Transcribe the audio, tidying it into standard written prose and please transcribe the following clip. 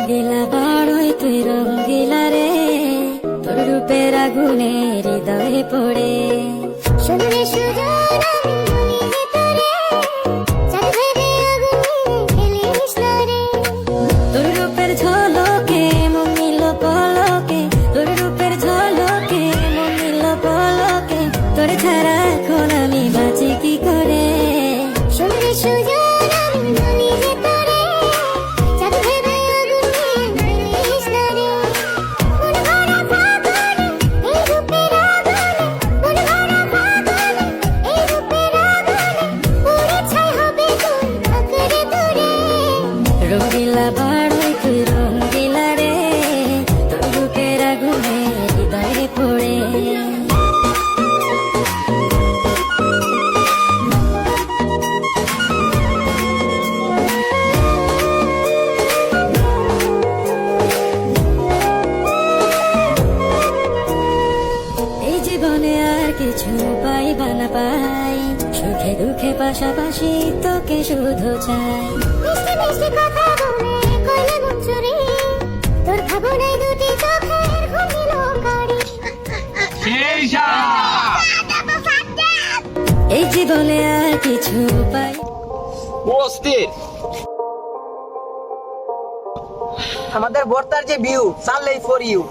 রঙ্গিলা বড়ই তুই রঙ্গিলা রে, তোর রূপের আগুনে হৃদয়ে পড়ে। শুনলে সুজন আমি বলি যে তোরে, চাঁদ ভেবে আগুনে খেলিস না রে। তোর রূপের ঝলকে মন নিল পলকে, তোর রূপের ঝলকে মন নিল পলকে, তোর ছাড়া এখন আমি বাঁচি কি করে। শুনলে সুজন আমি বলি যে তোরে, চাঁদ ভেবে আগুনে খেলিস না রে। মন ভরা ফাগুনে এই রূপের আগুনে, মন ভরা ফাগুনে এই রূপের আগুনে, পুড়ে ছাই হবে তুই আঁকড়ে ধরে। রঙ্গিলা বড়ই তুই রঙ্গিলা রে, তোর রূপের আগুনে হৃদয়ে পড়ে। এই জীবনে আর কিছু পাইবা না পাই, সুখে দুঃখে পাশাপাশি তোকে শুধু চাই। মিষ্টি মিষ্টি কথা বলে কইলে মন চুরি, তোর ভাবনায় দুটি চোখের ঘুমিল গাড়ি। এই জীবনে আর কিছু পাই। অস্থির আমাদের বর্তার যে ভিউ চাললেই ফর ইউ।